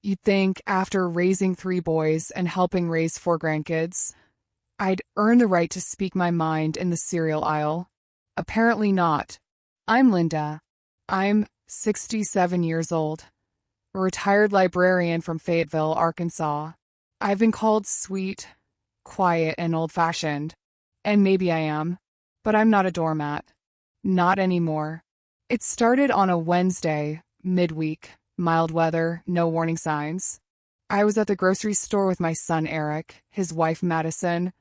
You'd think after raising 3 boys and helping raise 4 grandkids, I'd earn the right to speak my mind in the cereal aisle. Apparently not. I'm Linda. I'm 67 years old, a retired librarian from Fayetteville, Arkansas. I've been called sweet, quiet, and old-fashioned, and maybe I am, but I'm not a doormat. Not anymore. It started on a Wednesday, midweek, mild weather, no warning signs. I was at the grocery store with my son Eric, his wife Madison,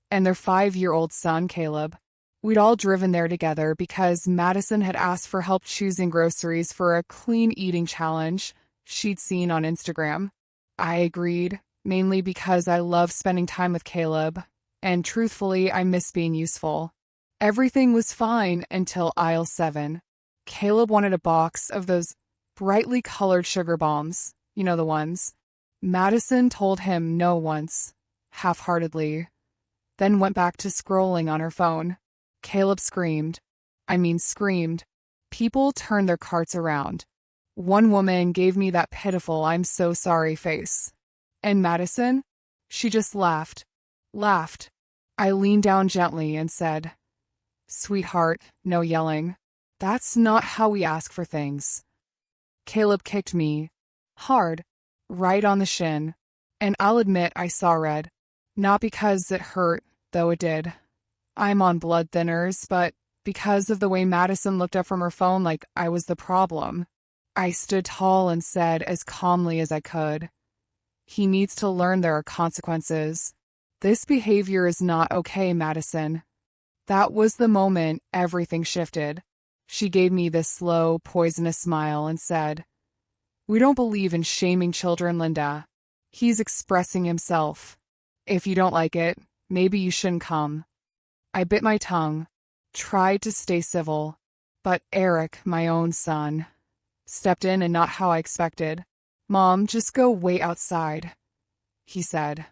and their 5-year-old son Caleb. We'd all driven there together because Madison had asked for help choosing groceries for a clean eating challenge she'd seen on Instagram. I agreed, mainly because I love spending time with Caleb, and truthfully, I miss being useful. Everything was fine until aisle 7. Caleb wanted a box of those brightly colored sugar bombs, you know the ones. Madison told him no once, half-heartedly, then went back to scrolling on her phone. Caleb screamed. Screamed. People turned their carts around. One woman gave me that pitiful "I'm so sorry" face. And Madison? She just laughed. Laughed. I leaned down gently and said, "Sweetheart, no yelling. That's not how we ask for things." Caleb kicked me. Hard. Right on the shin. And I'll admit I saw red. Not because it hurt, though it did. I'm on blood thinners, but because of the way Madison looked up from her phone like I was the problem. I stood tall and said as calmly as I could, "He needs to learn there are consequences. This behavior is not okay, Madison." That was the moment everything shifted. She gave me this slow, poisonous smile and said, "We don't believe in shaming children, Linda. He's expressing himself. If you don't like it, maybe you shouldn't come." I bit my tongue, tried to stay civil, but Eric, my own son, stepped in and not how I expected. "Mom, just go wait outside," he said,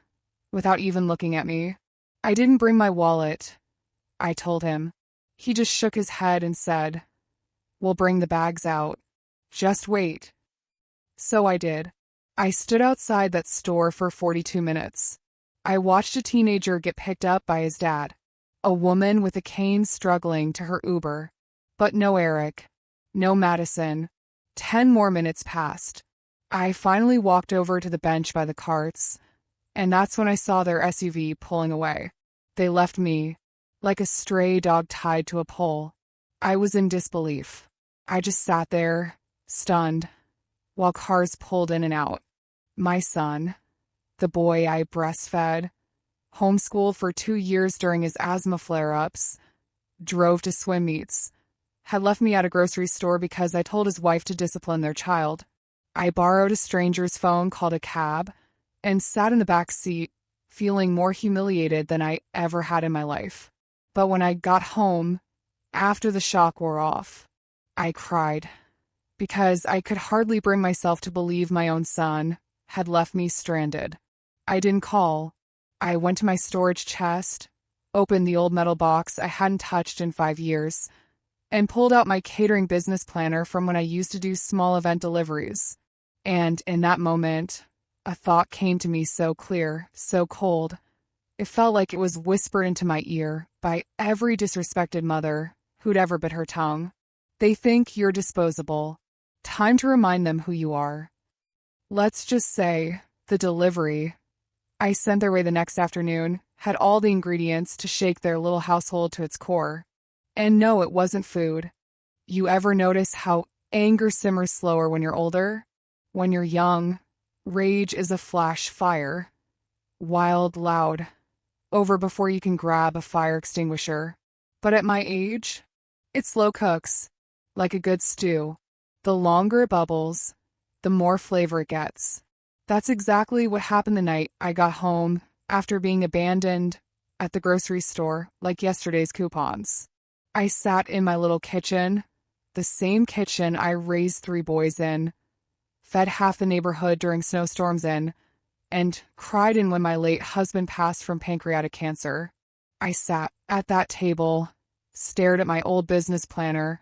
without even looking at me. "I didn't bring my wallet," I told him. He just shook his head and said, "We'll bring the bags out. Just wait." So I did. I stood outside that store for 42 minutes. I watched a teenager get picked up by his dad, a woman with a cane struggling to her Uber. But no Eric, no Madison. 10 more minutes passed. I finally walked over to the bench by the carts, and that's when I saw their SUV pulling away. They left me, like a stray dog tied to a pole. I was in disbelief. I just sat there, stunned, while cars pulled in and out. My son, the boy I breastfed, homeschooled for 2 years during his asthma flare-ups, drove to swim meets, had left me at a grocery store because I told his wife to discipline their child. I borrowed a stranger's phone, called a cab, and sat in the back seat, feeling more humiliated than I ever had in my life. But when I got home, after the shock wore off, I cried, because I could hardly bring myself to believe my own son had left me stranded. I didn't call. I went to my storage chest, opened the old metal box I hadn't touched in 5 years, and pulled out my catering business planner from when I used to do small event deliveries. And in that moment, a thought came to me so clear, so cold. It felt like it was whispered into my ear by every disrespected mother who'd ever bit her tongue. They think you're disposable. Time to remind them who you are. Let's just say the delivery I sent their way the next afternoon had all the ingredients to shake their little household to its core. And no, it wasn't food. You ever notice how anger simmers slower when you're older? When you're young, rage is a flash fire. Wild, loud, over before you can grab a fire extinguisher. But at my age, it slow cooks, like a good stew. The longer it bubbles, the more flavor it gets. That's exactly what happened the night I got home after being abandoned at the grocery store like yesterday's coupons. I sat in my little kitchen, the same kitchen I raised 3 boys in, fed half the neighborhood during snowstorms in, and cried in when my late husband passed from pancreatic cancer. I sat at that table, stared at my old business planner,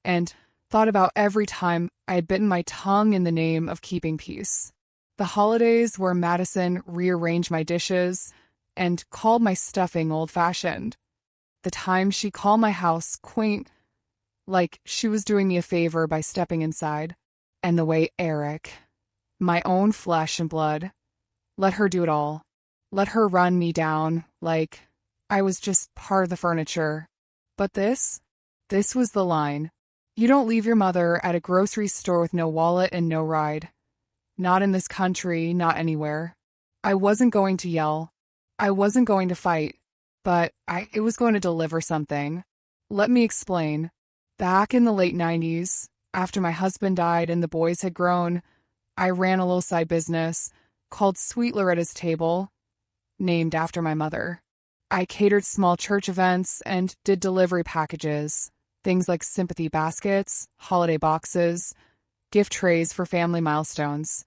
and thought about every time I had bitten my tongue in the name of keeping peace. The holidays where Madison rearranged my dishes and called my stuffing old-fashioned. The times she called my house quaint, like she was doing me a favor by stepping inside. And the way Eric, my own flesh and blood, let her do it all. Let her run me down like I was just part of the furniture. But this was the line. You don't leave your mother at a grocery store with no wallet and no ride. Not in this country, not anywhere. I wasn't going to yell. I wasn't going to fight. But it was going to deliver something. Let me explain. Back in the late 90s, after my husband died and the boys had grown, I ran a little side business called Sweet Loretta's Table, named after my mother. I catered small church events and did delivery packages, things like sympathy baskets, holiday boxes, gift trays for family milestones.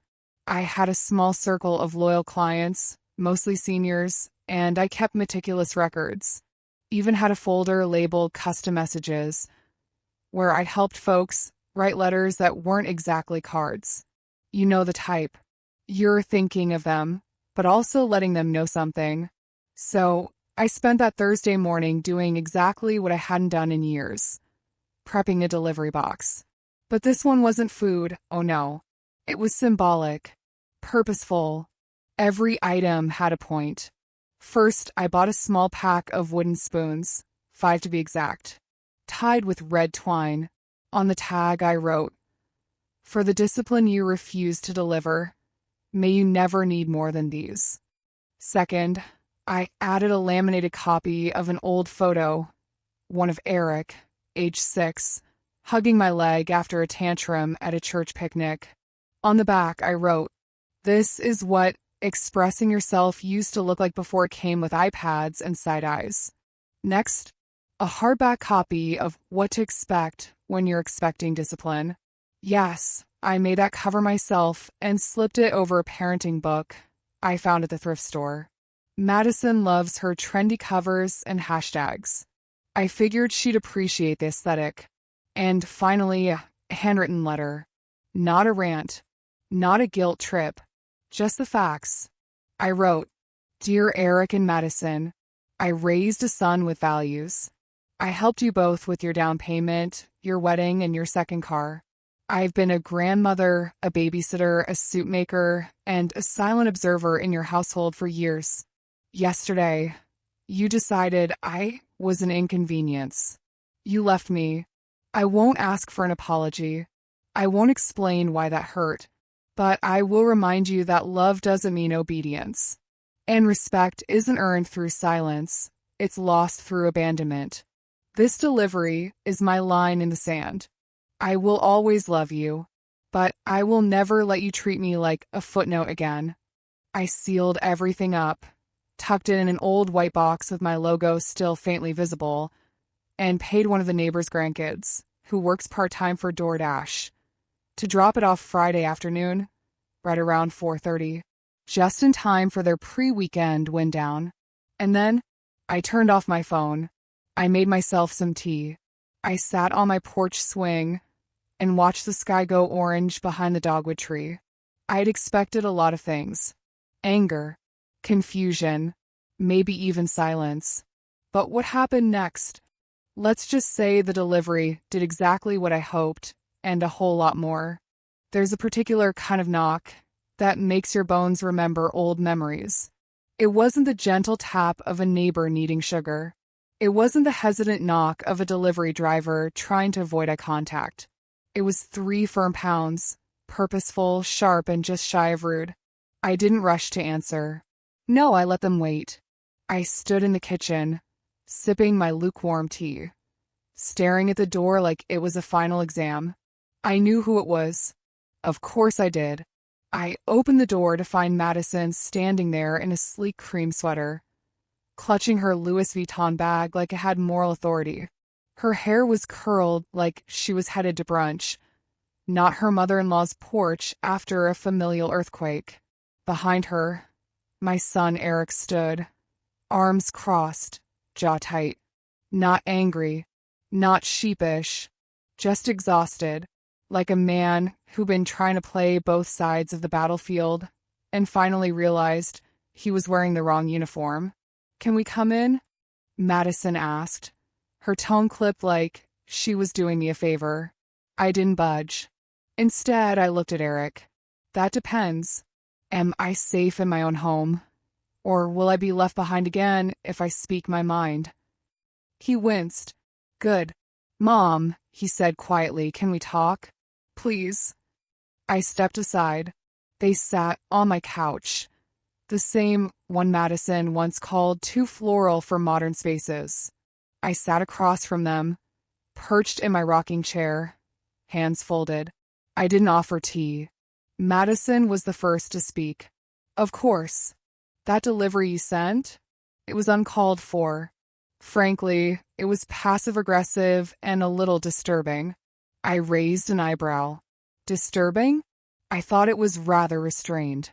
I had a small circle of loyal clients, mostly seniors, and I kept meticulous records. Even had a folder labeled custom messages, where I helped folks write letters that weren't exactly cards. You know the type. You're thinking of them, but also letting them know something. So I spent that Thursday morning doing exactly what I hadn't done in years, prepping a delivery box. But this one wasn't food, oh no. It was symbolic, purposeful. Every item had a point. First, I bought a small pack of wooden spoons, 5 to be exact, tied with red twine. On the tag I wrote, "For the discipline you refuse to deliver, may you never need more than these." Second, I added a laminated copy of an old photo, one of Eric, age 6, hugging my leg after a tantrum at a church picnic. On the back I wrote, "This is what expressing yourself used to look like before it came with iPads and side eyes." Next, a hardback copy of What to Expect When You're Expecting Discipline. Yes, I made that cover myself and slipped it over a parenting book I found at the thrift store. Madison loves her trendy covers and hashtags. I figured she'd appreciate the aesthetic. And finally, a handwritten letter. Not a rant, not a guilt trip, just the facts. I wrote, "Dear Eric and Madison, I raised a son with values. I helped you both with your down payment, your wedding, and your second car. I've been a grandmother, a babysitter, a soup maker, and a silent observer in your household for years. Yesterday, you decided I was an inconvenience. You left me. I won't ask for an apology. I won't explain why that hurt. But I will remind you that love doesn't mean obedience. And respect isn't earned through silence. It's lost through abandonment. This delivery is my line in the sand. I will always love you, but I will never let you treat me like a footnote again." I sealed everything up, tucked it in an old white box with my logo still faintly visible, and paid one of the neighbor's grandkids, who works part-time for DoorDash, to drop it off Friday afternoon, right around 4:30, just in time for their pre-weekend wind down. And then I turned off my phone. I made myself some tea. I sat on my porch swing and watched the sky go orange behind the dogwood tree. I had expected a lot of things. Anger, confusion, maybe even silence. But what happened next? Let's just say the delivery did exactly what I hoped, and a whole lot more. There's a particular kind of knock that makes your bones remember old memories. It wasn't the gentle tap of a neighbor needing sugar. It wasn't the hesitant knock of a delivery driver trying to avoid eye contact. It was 3 firm pounds, purposeful, sharp, and just shy of rude. I didn't rush to answer. No, I let them wait. I stood in the kitchen, sipping my lukewarm tea, staring at the door like it was a final exam. I knew who it was. Of course I did. I opened the door to find Madison standing there in a sleek cream sweater, clutching her Louis Vuitton bag like it had moral authority. Her hair was curled like she was headed to brunch, not her mother-in-law's porch after a familial earthquake. Behind her, my son Eric stood, arms crossed, jaw tight. Not angry, not sheepish, just exhausted, like a man who'd been trying to play both sides of the battlefield and finally realized he was wearing the wrong uniform. "Can we come in?" Madison asked. Her tone clipped like she was doing me a favor. I didn't budge. Instead, I looked at Eric. "That depends. Am I safe in my own home? Or will I be left behind again if I speak my mind?" He winced. "Good. Mom," he said quietly, "can we talk? Please." I stepped aside. They sat on my couch, the same one Madison once called too floral for modern spaces. I sat across from them, perched in my rocking chair, hands folded. I didn't offer tea. Madison was the first to speak. "Of course. That delivery you sent? It was uncalled for. Frankly, it was passive-aggressive and a little disturbing." I raised an eyebrow. "Disturbing? I thought it was rather restrained."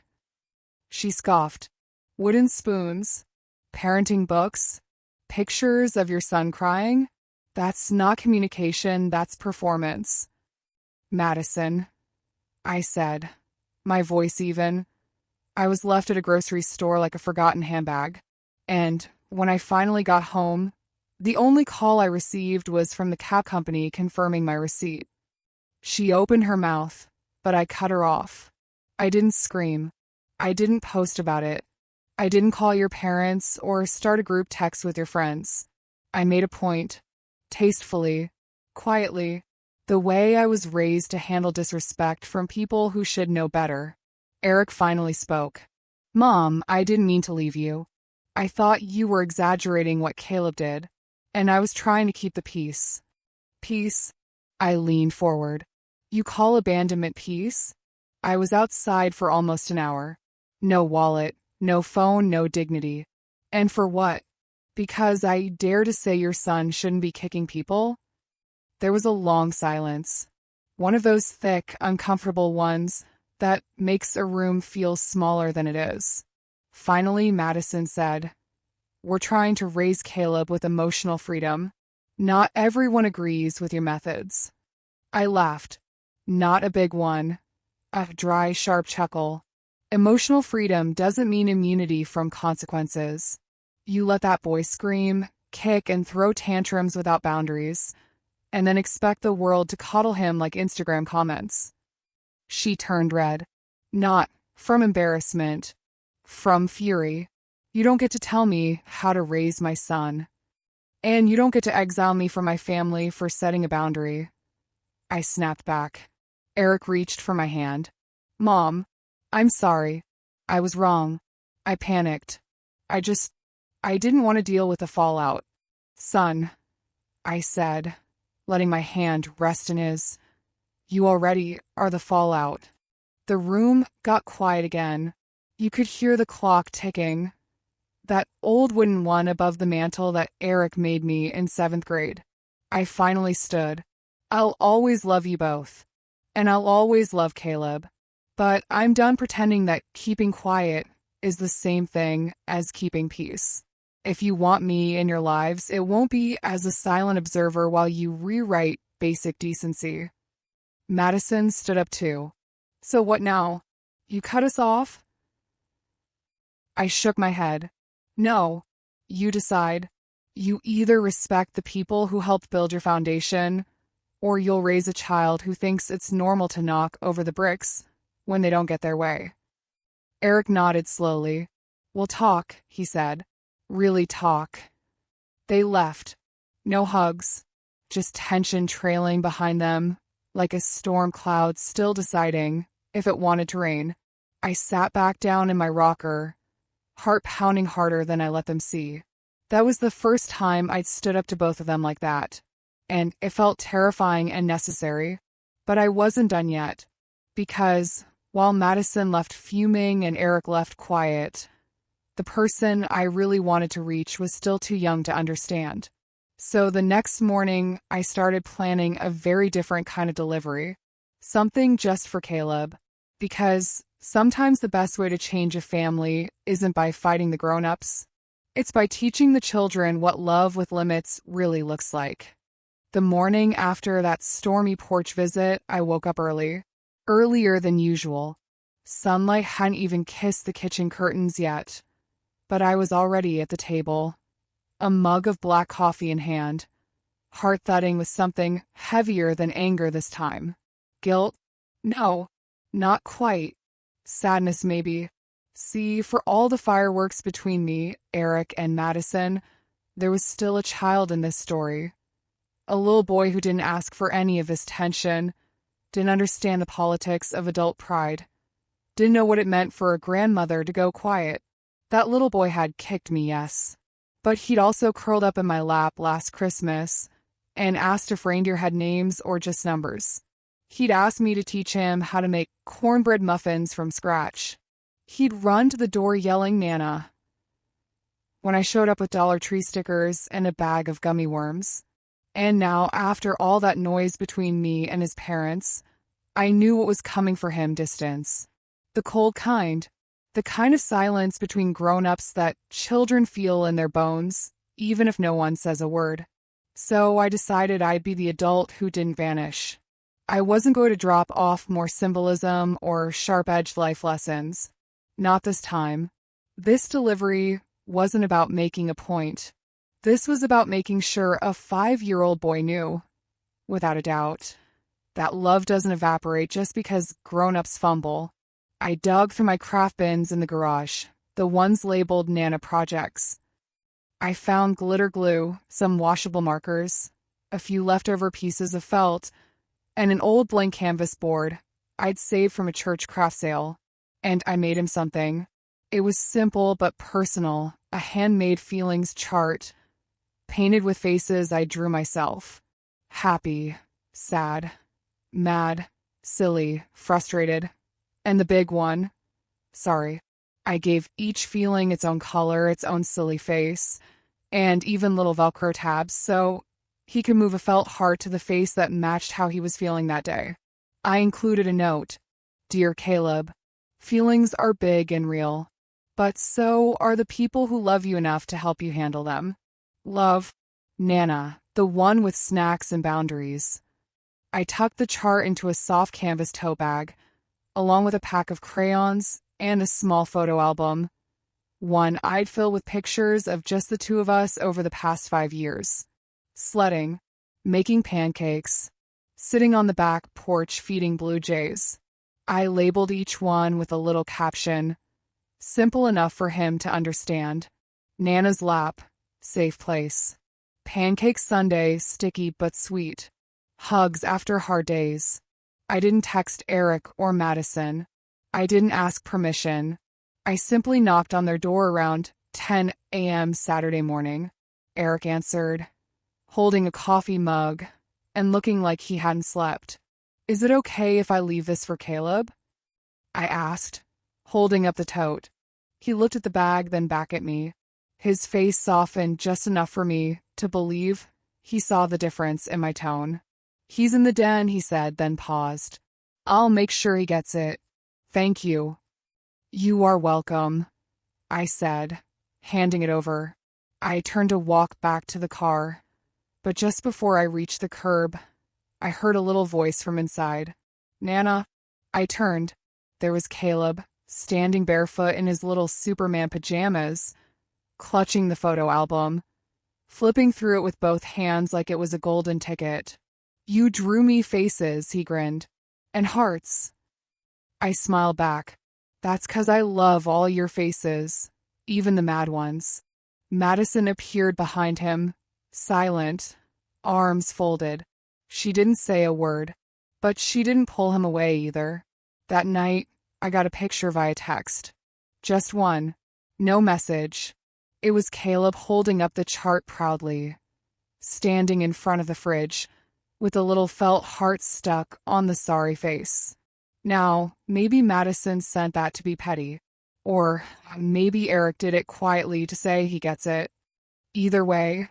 She scoffed. "Wooden spoons? Parenting books? Pictures of your son crying? That's not communication, that's performance." "Madison," I said, my voice even. I was left at a grocery store like a forgotten handbag. And when I finally got home, the only call I received was from the cab company confirming my receipt. She opened her mouth, but I cut her off. I didn't scream. I didn't post about it. I didn't call your parents or start a group text with your friends. I made a point, tastefully, quietly, the way I was raised to handle disrespect from people who should know better. Eric finally spoke. "Mom, I didn't mean to leave you. I thought you were exaggerating what Caleb did, and I was trying to keep the peace." "Peace?" I leaned forward. "You call abandonment peace?" I was outside for almost an hour. No wallet, no phone, no dignity. And for what? Because I dare to say your son shouldn't be kicking people? There was a long silence. One of those thick, uncomfortable ones that makes a room feel smaller than it is. Finally, Madison said, "We're trying to raise Caleb with emotional freedom. Not everyone agrees with your methods." I laughed. Not a big one. A dry, sharp chuckle. Emotional freedom doesn't mean immunity from consequences. You let that boy scream, kick, and throw tantrums without boundaries, and then expect the world to coddle him like Instagram comments. She turned red. Not from embarrassment, from fury. "You don't get to tell me how to raise my son. And you don't get to exile me from my family for setting a boundary." I snapped back. Eric reached for my hand. "Mom, I'm sorry. I was wrong. I panicked. I didn't want to deal with the fallout." "Son," I said, letting my hand rest in his, "you already are the fallout." The room got quiet again. You could hear the clock ticking. That old wooden one above the mantel that Eric made me in 7th grade. I finally stood. "I'll always love you both. And I'll always love Caleb. But I'm done pretending that keeping quiet is the same thing as keeping peace. If you want me in your lives, it won't be as a silent observer while you rewrite basic decency." Madison stood up too. "So what now? You cut us off?" I shook my head. "No. You decide. You either respect the people who helped build your foundation, or you'll raise a child who thinks it's normal to knock over the bricks when they don't get their way." Eric nodded slowly. "We'll talk," he said. "Really talk." They left. No hugs. Just tension trailing behind them, like a storm cloud still deciding if it wanted to rain. I sat back down in my rocker, heart pounding harder than I let them see. That was the first time I'd stood up to both of them like that, and it felt terrifying and necessary. But I wasn't done yet, because while Madison left fuming and Eric left quiet, the person I really wanted to reach was still too young to understand. So the next morning, I started planning a very different kind of delivery. Something just for Caleb. Because sometimes the best way to change a family isn't by fighting the grown-ups. It's by teaching the children what love with limits really looks like. The morning after that stormy porch visit, I woke up early. Earlier than usual. Sunlight hadn't even kissed the kitchen curtains yet, but I was already at the table, a mug of black coffee in hand, heart thudding with something heavier than anger this time. Guilt? No, not quite. Sadness, maybe. See, for all the fireworks between me, Eric, and Madison, there was still a child in this story. A little boy who didn't ask for any of this tension, didn't understand the politics of adult pride, didn't know what it meant for a grandmother to go quiet. That little boy had kicked me, yes. But he'd also curled up in my lap last Christmas and asked if reindeer had names or just numbers. He'd asked me to teach him how to make cornbread muffins from scratch. He'd run to the door yelling Nana when I showed up with Dollar Tree stickers and a bag of gummy worms. And now, after all that noise between me and his parents, I knew what was coming for him: distance. The cold kind. The kind of silence between grown-ups that children feel in their bones, even if no one says a word. So I decided I'd be the adult who didn't vanish. I wasn't going to drop off more symbolism or sharp-edged life lessons. Not this time. This delivery wasn't about making a point. This was about making sure a 5-year-old boy knew, without a doubt, that love doesn't evaporate just because grown-ups fumble. I dug through my craft bins in the garage, the ones labeled Nana Projects. I found glitter glue, some washable markers, a few leftover pieces of felt, and an old blank canvas board I'd saved from a church craft sale. And I made him something. It was simple but personal, a handmade feelings chart, painted with faces I drew myself. Happy, sad, mad, silly, frustrated. And the big one, sorry. I gave each feeling its own color, its own silly face, and even little Velcro tabs so he could move a felt heart to the face that matched how he was feeling that day. I included a note. Dear Caleb, feelings are big and real, but so are the people who love you enough to help you handle them. Love, Nana, the one with snacks and boundaries. I tucked the chart into a soft canvas tote bag, along with a pack of crayons and a small photo album, one I'd fill with pictures of just the two of us over the past 5 years. Sledding, making pancakes, sitting on the back porch feeding blue jays. I labeled each one with a little caption, simple enough for him to understand. Nana's lap, safe place. Pancake Sunday, sticky but sweet. Hugs after hard days. I didn't text Eric or Madison. I didn't ask permission. I simply knocked on their door around 10 a.m. Saturday morning. Eric answered, holding a coffee mug and looking like he hadn't slept. Is it okay if I leave this for Caleb? I asked, holding up the tote. He looked at the bag, then back at me. His face softened just enough for me to believe he saw the difference in my tone. He's in the den, he said, then paused. I'll make sure he gets it. Thank you. You are welcome, I said, handing it over. I turned to walk back to the car, but just before I reached the curb, I heard a little voice from inside. Nana. I turned. There was Caleb, standing barefoot in his little Superman pajamas, clutching the photo album, flipping through it with both hands like it was a golden ticket. You drew me faces, he grinned. And hearts. I smiled back. That's 'cause I love all your faces, even the mad ones. Madison appeared behind him, silent, arms folded. She didn't say a word, but she didn't pull him away either. That night, I got a picture via text. Just one. No message. It was Caleb holding up the chart proudly, standing in front of the fridge, with a little felt heart stuck on the sorry face. Now, maybe Madison sent that to be petty, or maybe Eric did it quietly to say he gets it. Either way,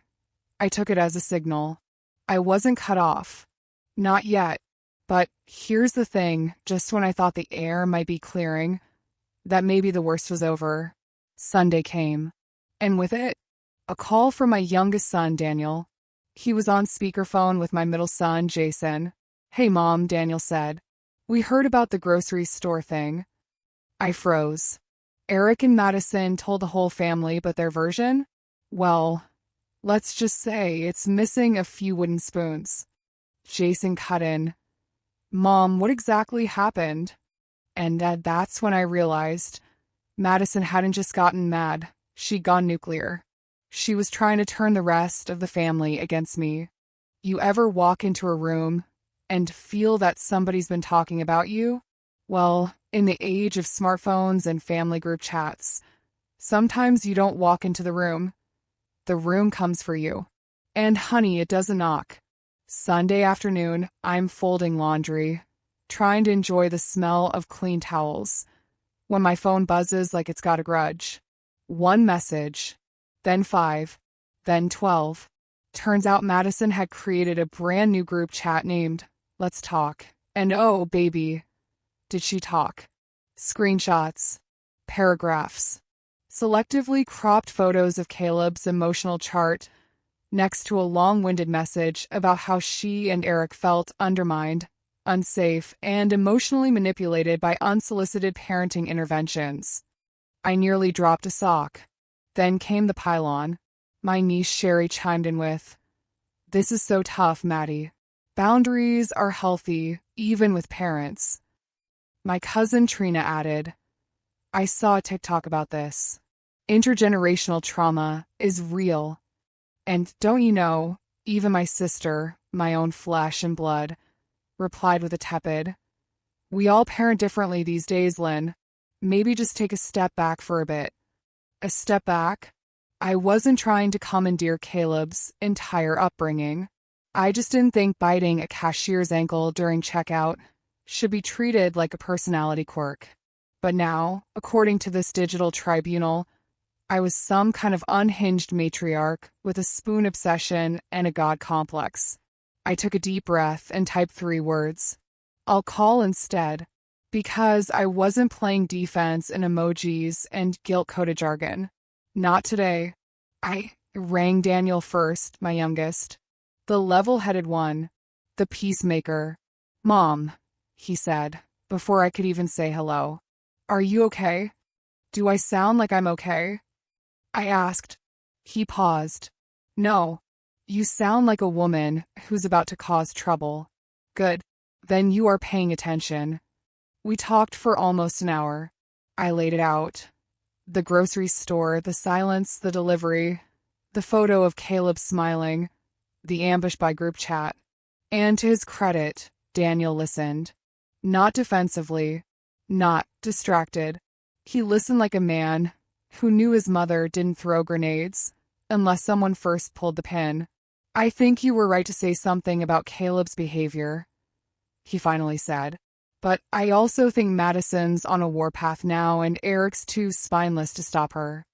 I took it as a signal. I wasn't cut off. Not yet. But here's the thing, just when I thought the air might be clearing, that maybe the worst was over, Sunday came. And with it, a call from my youngest son, Daniel. He was on speakerphone with my middle son, Jason. Hey, Mom, Daniel said. We heard about the grocery store thing. I froze. Eric and Madison told the whole family, but their version? Well, let's just say it's missing a few wooden spoons. Jason cut in. Mom, what exactly happened? And that's when I realized Madison hadn't just gotten mad, she'd gone nuclear. She was trying to turn the rest of the family against me. You ever walk into a room and feel that somebody's been talking about you? Well, in the age of smartphones and family group chats, sometimes you don't walk into the room comes for you. And honey, it doesn't knock. Sunday afternoon, I'm folding laundry, trying to enjoy the smell of clean towels, when my phone buzzes like it's got a grudge. One message, then 5, then 12. Turns out Madison had created a brand new group chat named Let's Talk. And oh, baby, did she talk. Screenshots, paragraphs, selectively cropped photos of Caleb's emotional chart, next to a long-winded message about how she and Eric felt undermined, unsafe, and emotionally manipulated by unsolicited parenting interventions. I nearly dropped a sock. Then came the pile-on. My niece Sherry chimed in with, "This is so tough, Maddie. Boundaries are healthy, even with parents." My cousin Trina added, "I saw a TikTok about this. Intergenerational trauma is real. And don't you know, even my sister, my own flesh and blood," replied with a tepid, "We all parent differently these days, Lynn. Maybe just take a step back for a bit." A step back? I wasn't trying to commandeer Caleb's entire upbringing. I just didn't think biting a cashier's ankle during checkout should be treated like a personality quirk. But now, according to this digital tribunal, I was some kind of unhinged matriarch with a spoon obsession and a god complex. I took a deep breath and typed 3 words. I'll call instead, because I wasn't playing defense in emojis and guilt-coded jargon. Not today. I rang Daniel first, my youngest. The level-headed one. The peacemaker. "Mom," he said, before I could even say hello. "Are you okay? Do I sound like I'm okay?" I asked. He paused. "No. You sound like a woman who's about to cause trouble." "Good. Then you are paying attention." We talked for almost an hour. I laid it out. The grocery store, the silence, the delivery, the photo of Caleb smiling, the ambush by group chat. And to his credit, Daniel listened. Not defensively, not distracted. He listened like a man who knew his mother didn't throw grenades unless someone first pulled the pin. "I think you were right to say something about Caleb's behavior," he finally said. "But I also think Madison's on a warpath now and Eric's too spineless to stop her."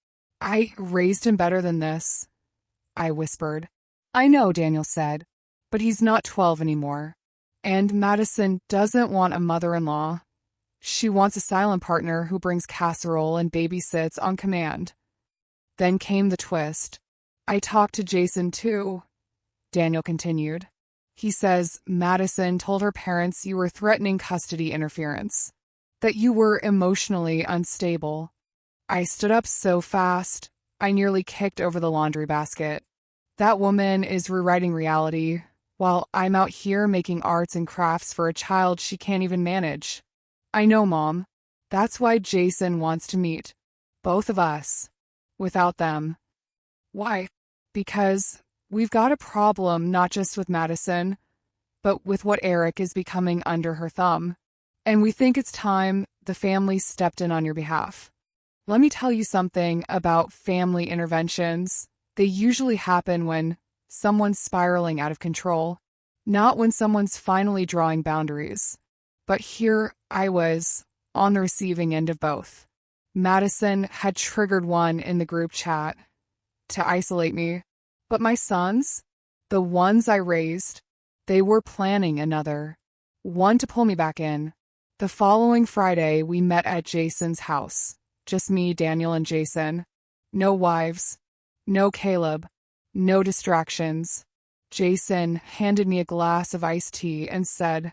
"I raised him better than this," I whispered. "I know," Daniel said, "but he's not 12 anymore. And Madison doesn't want a mother-in-law. She wants a silent partner who brings casserole and babysits on command." Then came the twist. "I talked to Jason too," Daniel continued. "He says Madison told her parents you were threatening custody interference, that you were emotionally unstable." I stood up so fast, I nearly kicked over the laundry basket. That woman is rewriting reality, while I'm out here making arts and crafts for a child she can't even manage. "I know, Mom. That's why Jason wants to meet both of us. Without them." "Why?" "Because we've got a problem not just with Madison, but with what Eric is becoming under her thumb. And we think it's time the family stepped in on your behalf." Let me tell you something about family interventions. They usually happen when someone's spiraling out of control, not when someone's finally drawing boundaries. But here I was, on the receiving end of both. Madison had triggered one in the group chat to isolate me. But my sons, the ones I raised, they were planning another. One to pull me back in. The following Friday, we met at Jason's house. Just me, Daniel, and Jason. No wives. No Caleb. No distractions. Jason handed me a glass of iced tea and said,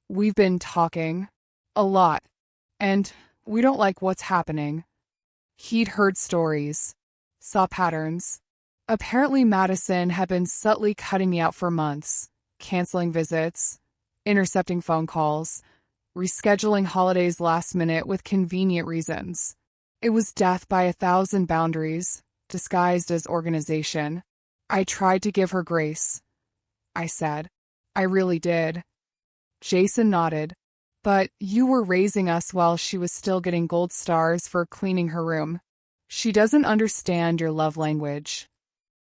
"We've been talking. A lot. And We don't like what's happening. He'd heard stories, saw patterns. Apparently, Madison had been subtly cutting me out for months, canceling visits, intercepting phone calls, rescheduling holidays last minute with convenient reasons. It was death by 1,000 boundaries, disguised as organization. I tried to give her grace. I said. I really did. Jason nodded. But you were raising us while she was still getting gold stars for cleaning her room. She doesn't understand your love language.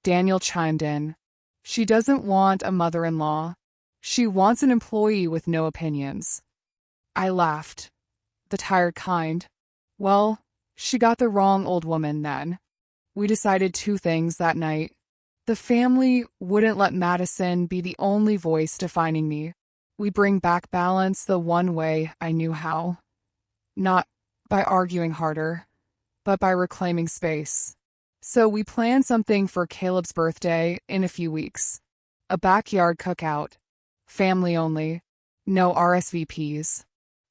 Daniel chimed in. She doesn't want a mother-in-law. She wants an employee with no opinions. I laughed. The tired kind. Well, she got the wrong old woman then. We decided 2 things that night. The family wouldn't let Madison be the only voice defining me. We'd bring back balance the one way I knew how. Not by arguing harder, but by reclaiming space. So we planned something for Caleb's birthday in a few weeks. A backyard cookout. Family only. No RSVPs.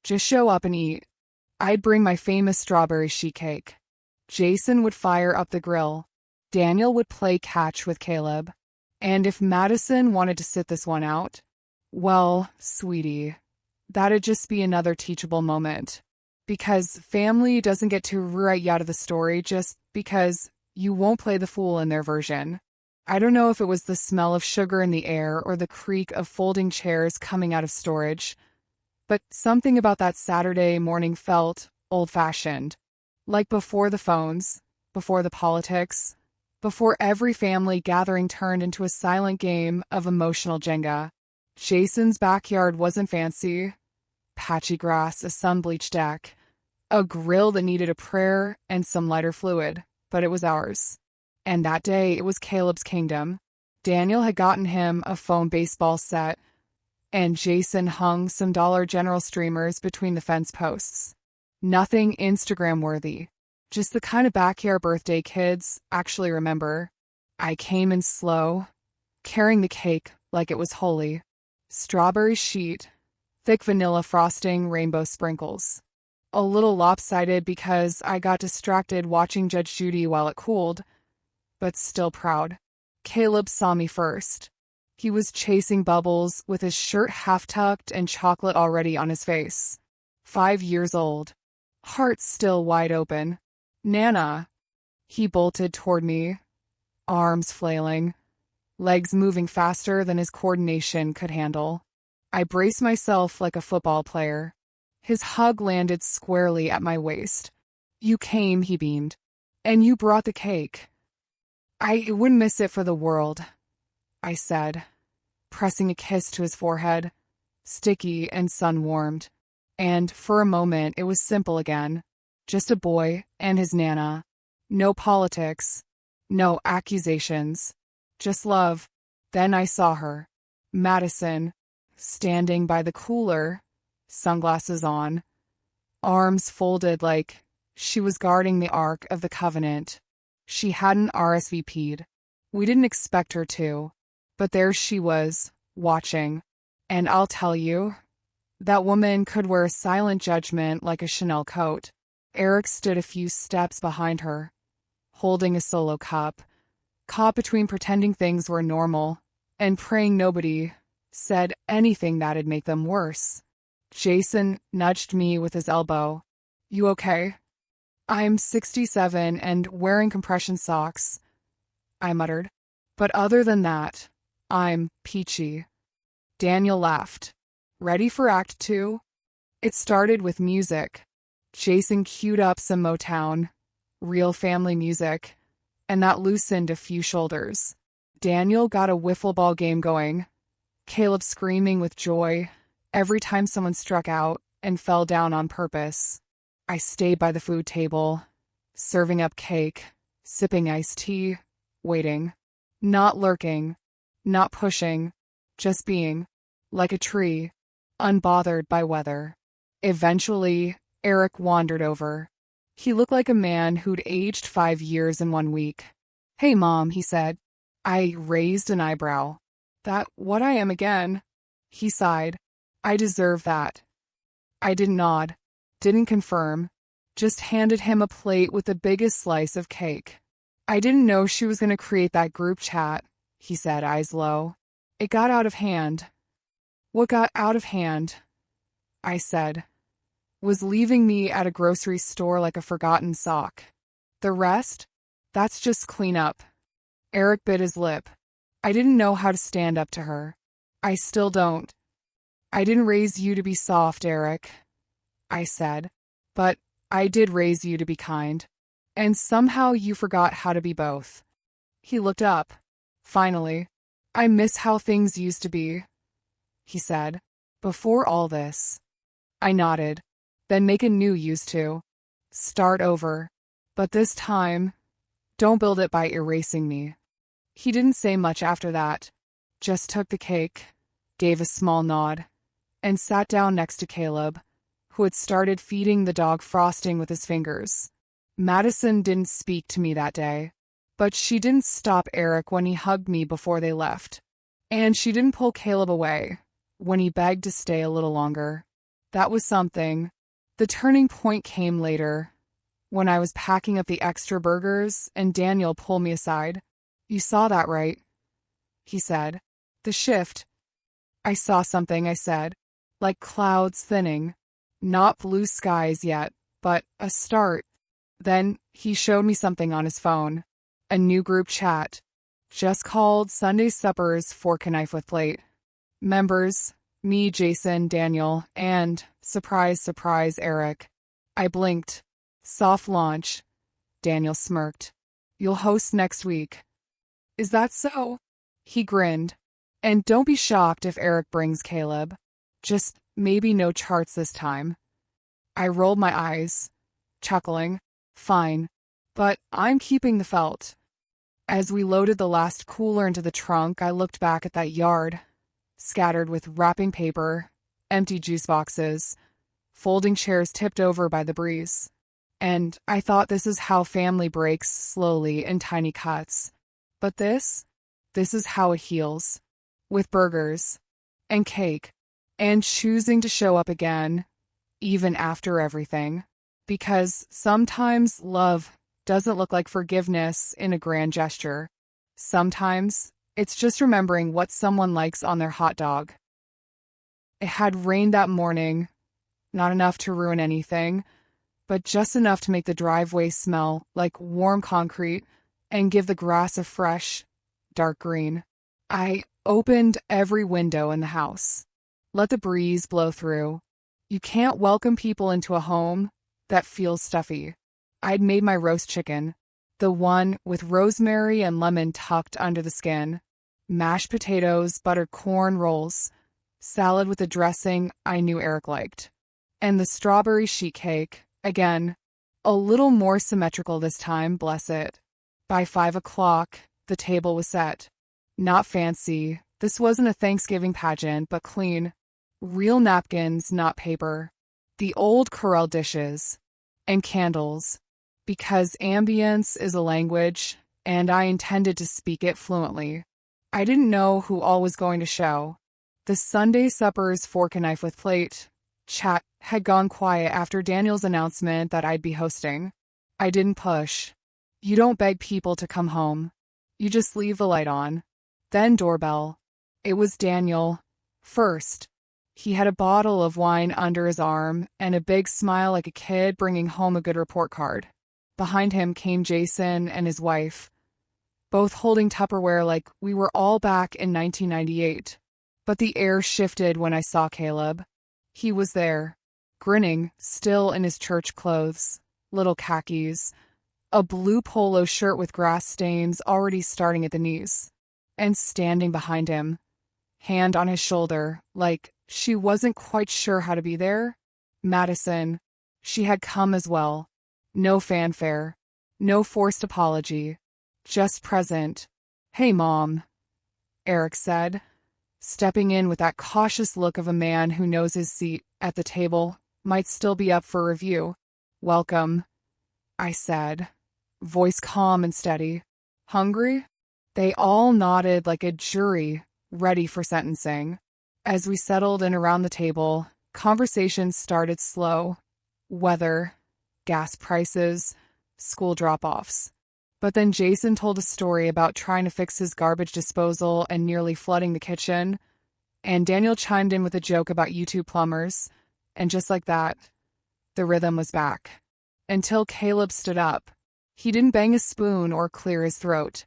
Just show up and eat. I'd bring my famous strawberry sheet cake. Jason would fire up the grill. Daniel would play catch with Caleb. And if Madison wanted to sit this one out, well, sweetie, that'd just be another teachable moment. Because family doesn't get to write you out of the story just because you won't play the fool in their version. I don't know if it was the smell of sugar in the air or the creak of folding chairs coming out of storage, but something about that Saturday morning felt old-fashioned. Like before the phones, before the politics, before every family gathering turned into a silent game of emotional Jenga. Jason's backyard wasn't fancy. Patchy grass, a sun-bleached deck, a grill that needed a prayer and some lighter fluid, but it was ours. And that day, it was Caleb's kingdom. Daniel had gotten him a foam baseball set, and Jason hung some Dollar General streamers between the fence posts. Nothing Instagram-worthy, just the kind of backyard birthday kids actually remember. I came in slow, carrying the cake like it was holy. Strawberry sheet, thick vanilla frosting, rainbow sprinkles. A little lopsided because I got distracted watching Judge Judy while it cooled, but still proud. Caleb saw me first. He was chasing bubbles with his shirt half-tucked and chocolate already on his face. 5 years old. Heart still wide open. Nana. He bolted toward me, arms flailing, legs moving faster than his coordination could handle. I braced myself like a football player. His hug landed squarely at my waist. You came, he beamed, and you brought the cake. I wouldn't miss it for the world, I said, pressing a kiss to his forehead, sticky and sun-warmed. And for a moment it was simple again. Just a boy and his Nana. No politics, no accusations, just love. Then I saw her, Madison, standing by the cooler, sunglasses on, arms folded like she was guarding the Ark of the Covenant. She hadn't RSVP'd. We didn't expect her to, but there she was, watching. And I'll tell you, that woman could wear a silent judgment like a Chanel coat. Eric stood a few steps behind her, holding a solo cup, caught between pretending things were normal and praying nobody said anything that'd make them worse. Jason nudged me with his elbow. You okay? I'm 67 and wearing compression socks, I muttered. But other than that, I'm peachy. Daniel laughed. Ready for Act 2? It started with music. Jason queued up some Motown, real family music, and that loosened a few shoulders. Daniel got a wiffle ball game going, Caleb screaming with joy every time someone struck out and fell down on purpose. I stayed by the food table, serving up cake, sipping iced tea, waiting. Not lurking, not pushing, just being, like a tree, unbothered by weather. Eventually, Eric wandered over. He looked like a man who'd aged 5 years in 1 week. Hey, Mom, he said. I raised an eyebrow. That what I am again. He sighed. I deserve that. I didn't nod, didn't confirm, just handed him a plate with the biggest slice of cake. "I didn't know she was going to create that group chat," he said, eyes low. "It got out of hand." "What got out of hand?" I said. "Was leaving me at a grocery store like a forgotten sock. The rest? That's just cleanup." Eric bit his lip. I didn't know how to stand up to her. I still don't. "I didn't raise you to be soft, Eric," I said. "But I did raise you to be kind. And somehow you forgot how to be both." He looked up. Finally. "I miss how things used to be," he said. "Before all this." I nodded. "Then make a new used to. Start over. But this time, don't build it by erasing me." He didn't say much after that. Just took the cake, gave a small nod, and sat down next to Caleb, who had started feeding the dog frosting with his fingers. Madison didn't speak to me that day, but she didn't stop Eric when he hugged me before they left. And she didn't pull Caleb away when he begged to stay a little longer. That was something. The turning point came later, when I was packing up the extra burgers and Daniel pulled me aside. "You saw that, right?" he said. "The shift." "I saw something," I said. "Like clouds thinning. Not blue skies yet, but a start." Then he showed me something on his phone. A new group chat. Just called Sunday Suppers Fork and Knife with Plate. Members, me, Jason, Daniel, and, surprise, surprise, Eric. I blinked. "Soft launch." Daniel smirked. "You'll host next week." "Is that so?" He grinned. "And don't be shocked if Eric brings Caleb. Just maybe no charts this time." I rolled my eyes, chuckling. "Fine. But I'm keeping the felt." As we loaded the last cooler into the trunk, I looked back at that yard, scattered with wrapping paper, empty juice boxes, folding chairs tipped over by the breeze. And I thought, this is how family breaks slowly in tiny cuts. But this is how it heals. With burgers and cake and choosing to show up again, even after everything. Because sometimes love doesn't look like forgiveness in a grand gesture. Sometimes it's just remembering what someone likes on their hot dog. It had rained that morning, not enough to ruin anything, but just enough to make the driveway smell like warm concrete and give the grass a fresh, dark green. I opened every window in the house. Let the breeze blow through. You can't welcome people into a home that feels stuffy. I'd made my roast chicken, the one with rosemary and lemon tucked under the skin, mashed potatoes, buttered corn rolls, salad with a dressing I knew Eric liked, and the strawberry sheet cake, again, a little more symmetrical this time, bless it. By 5 o'clock, the table was set. Not fancy. This wasn't a Thanksgiving pageant, but clean. Real napkins, not paper. The old Corelle dishes. And candles. Because ambience is a language, and I intended to speak it fluently. I didn't know who all was going to show. The Sunday Suppers Fork and Knife with Plate chat had gone quiet after Daniel's announcement that I'd be hosting. I didn't push. You don't beg people to come home. You just leave the light on. Then doorbell. It was Daniel. First. He had a bottle of wine under his arm and a big smile like a kid bringing home a good report card. Behind him came Jason and his wife, both holding Tupperware like we were all back in 1998. But the air shifted when I saw Caleb. He was there, grinning, still in his church clothes, little khakis, a blue polo shirt with grass stains already starting at the knees, and standing behind him, hand on his shoulder, like she wasn't quite sure how to be there. Madison. She had come as well. No fanfare. No forced apology. Just present. "Hey, Mom," Eric said, stepping in with that cautious look of a man who knows his seat at the table might still be up for review. "Welcome," I said, voice calm and steady. "Hungry?" They all nodded like a jury, ready for sentencing. As we settled in around the table, conversation started slow. Weather, gas prices, school drop-offs. But then Jason told a story about trying to fix his garbage disposal and nearly flooding the kitchen, and Daniel chimed in with a joke about YouTube plumbers, and just like that, the rhythm was back. Until Caleb stood up. He didn't bang a spoon or clear his throat.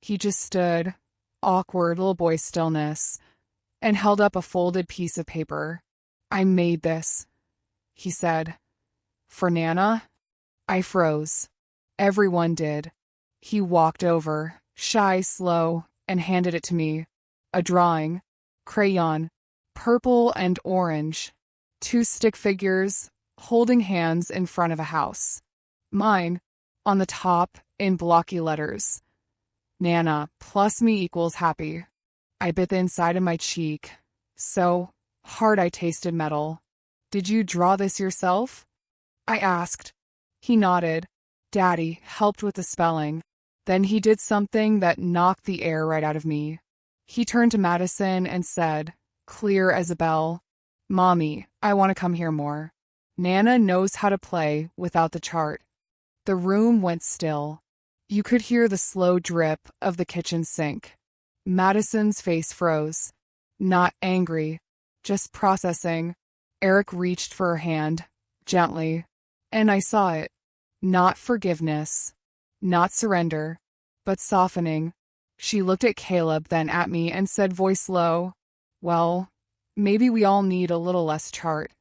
He just stood, awkward little boy stillness, and held up a folded piece of paper. "I made this," he said. "For Nana?" I froze. Everyone did. He walked over, shy, slow, and handed it to me. A drawing. Crayon. Purple and orange. 2 stick figures, holding hands in front of a house. Mine, on the top, in blocky letters. Nana plus me equals happy. I bit the inside of my cheek. So hard I tasted metal. "Did you draw this yourself?" I asked. He nodded. Daddy helped with the spelling. Then he did something that knocked the air right out of me. He turned to Madison and said, clear as a bell, "Mommy, I want to come here more. Nana knows how to play without the chart." The room went still. You could hear the slow drip of the kitchen sink. Madison's face froze. Not angry, just processing. Eric reached for her hand, gently, and I saw it. Not forgiveness, not surrender, but softening. She looked at Caleb, then at me, and said, voice low, "Well, maybe we all need a little less chart."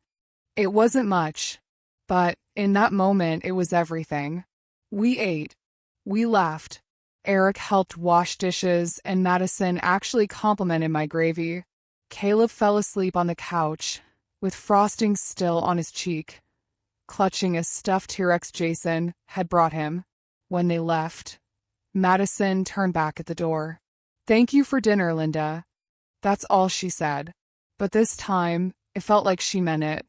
It wasn't much, but in that moment it was everything. We ate. We laughed. Eric helped wash dishes, and Madison actually complimented my gravy. Caleb fell asleep on the couch, with frosting still on his cheek, clutching a stuffed T-Rex Jason had brought him. When they left, Madison turned back at the door. "Thank you for dinner, Linda." That's all she said. But this time, it felt like she meant it.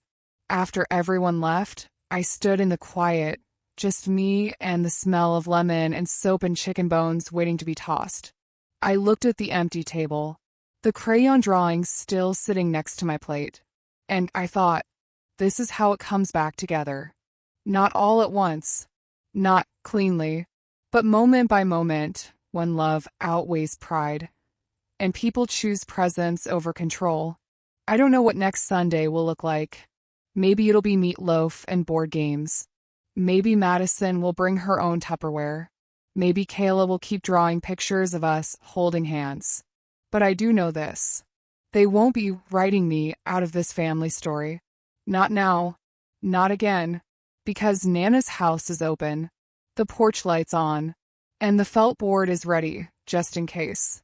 After everyone left, I stood in the quiet, just me and the smell of lemon and soap and chicken bones waiting to be tossed. I looked at the empty table, the crayon drawings still sitting next to my plate, and I thought, this is how it comes back together. Not all at once, not cleanly, but moment by moment, when love outweighs pride, and people choose presence over control. I don't know what next Sunday will look like. Maybe it'll be meatloaf and board games. Maybe Madison will bring her own Tupperware. Maybe Kayla will keep drawing pictures of us holding hands. But I do know this. They won't be writing me out of this family story. Not now. Not again. Because Nana's house is open. The porch light's on. And the felt board is ready, just in case.